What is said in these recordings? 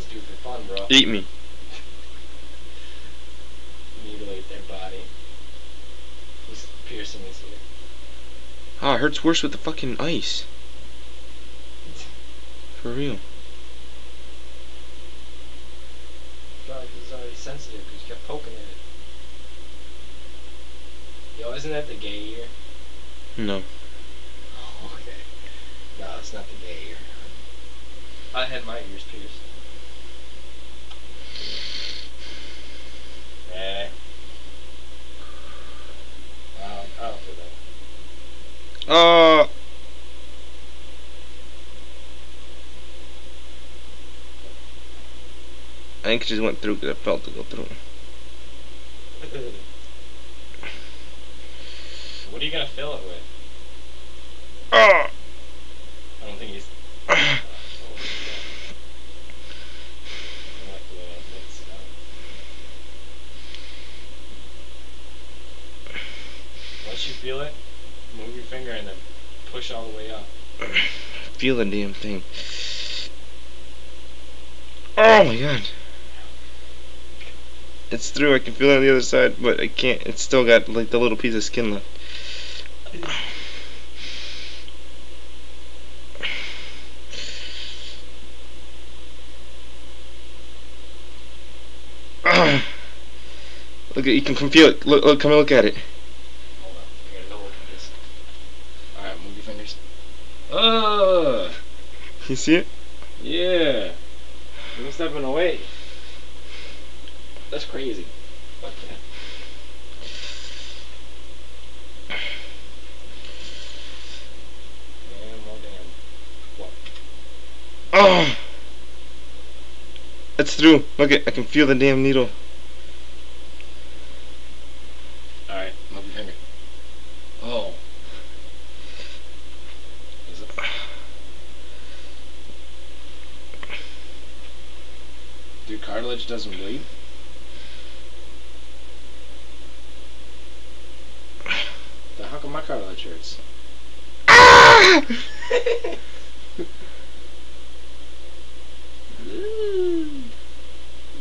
just do for fun, bro. Eat me. Mutilate their body. This piercing is here. Ah, it hurts worse with the fucking ice. For real. Probably because it's already sensitive because you kept poking at it. Yo, isn't that the gay ear? No. Oh, okay. No, it's not the gay ear. I had my ears pierced. Yeah. I don't feel that. I think it just went through because I felt it go through. What are you gonna fill it with? Oh! I don't think he's. Once you feel it, move your finger and then push all the way up. Feel the damn thing. Oh my god. It's through, I can feel it on the other side, but I can't, it's still got like the little piece of skin left. Look at, you can feel it. Look, come and look at it. Hold on, I gotta go look at this. Alright, move your fingers. You see it? Yeah. You're stepping away. That's crazy. Fuck that. Damn, oh damn. What? Oh! It's through. Look at, I can feel the damn needle. Alright, move your finger. Oh. Is it? Dude, cartilage doesn't bleed? Then how come my cartilage hurts? Ah!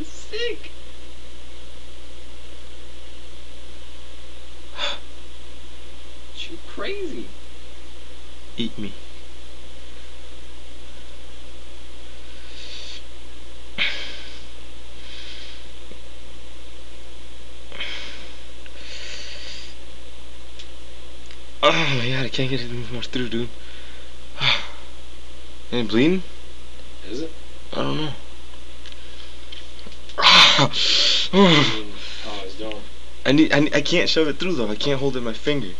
Sick. You crazy. Eat me. Oh my god, I can't get it more through, dude. Ain't it bleeding? Is it? I don't know. Oh, it's doing. I can't shove it through though. I can't hold it in my finger.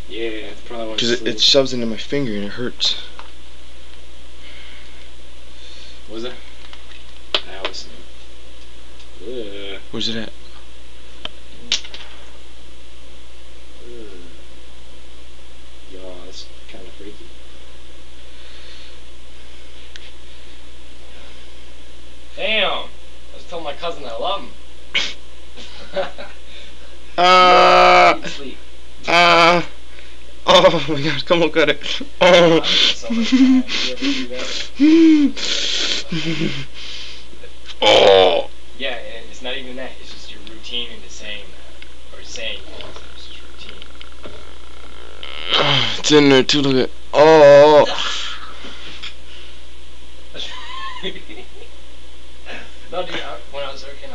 Yeah, it's probably one. Because it shoves into my finger and it hurts. Was it? I was. Where's it at? Yo, that's kind of freaky. Damn! I was telling my cousin I love him. Sleep. Oh my god, come on, cut it. So much time. You ever do that? Oh. Yeah, and it's not even that. It's just your routine into saying that. Or saying it. It's just routine. It's in there too, look at. Oh. No, dude, when I was working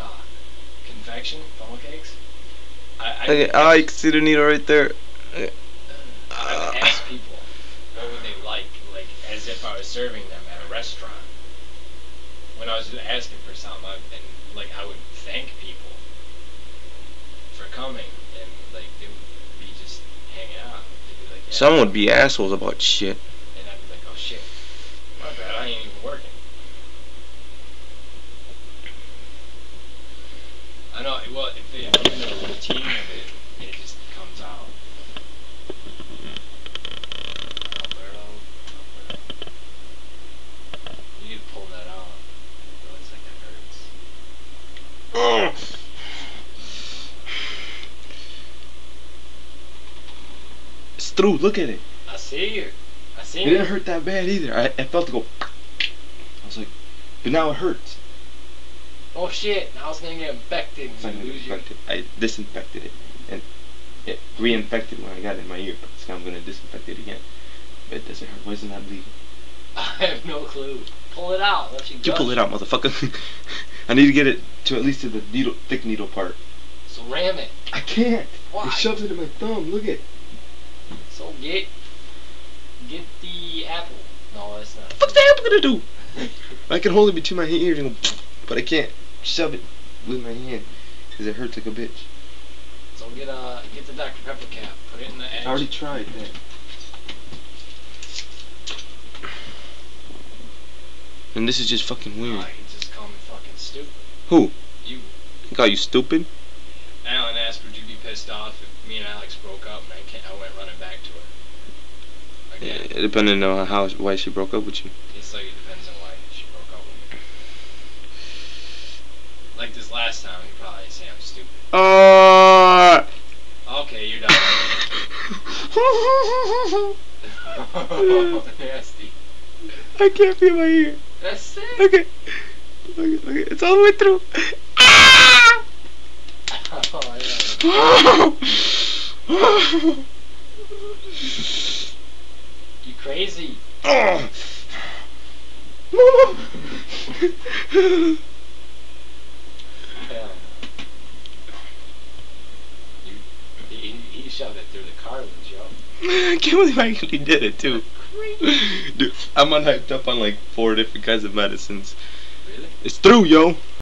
confection, funnel cakes, Okay, oh, you can see the needle right there. I would ask people what would they like as if I was serving them at a restaurant. When I was asking for something, I would thank people for coming, and like they would be just hanging out. They'd be like, yeah, Some would be assholes about shit. and I'd be like, oh shit, my bad, I ain't even working. I know. Well, if I'm in a routine of it, it just comes out. You need to pull that out. It looks like that hurts. It's through, look at it. I see you. I see It you. didn't hurt that bad either. I felt it go. I was like, But now it hurts. Oh shit! Now it's gonna get infected. It's not And gonna lose get your... infected. I disinfected it, and it reinfected when I got it in my ear. But this time I'm gonna disinfect it again. But it doesn't hurt. Why isn't that bleeding? I have no clue. Pull it out. Let You pull it out, motherfucker. I need to get it to at least to the needle, thick needle part. So ram it. I can't. Why? It shoves it in my thumb. Look it. So get the apple. No, that's not. What's the apple gonna do? I can hold it between my ears and go, but I can't shove it with my hand because it hurts like a bitch. So get the Dr. Pepper cap. Put it in the edge. I already tried that. And this is just fucking weird. He just called me fucking stupid. Who? You. He called you stupid? Alan asked, would you be pissed off if me and Alex broke up and I went running back to her? Again. Yeah, depending on why she broke up with you. He's like, it depends on why she broke up with me. Like this last time, he probably say I'm stupid. Okay, you're done. Nasty. I can't feel my ear. That's sick. Okay. Okay, it's all the way through. Ah! Oh, yeah. You crazy. Oh. Hell no. He shoved it through the cartilage, yo. I can't believe I actually did it too. Dude, I'm unhyped up on like 4 different kinds of medicines. Really? It's through, yo.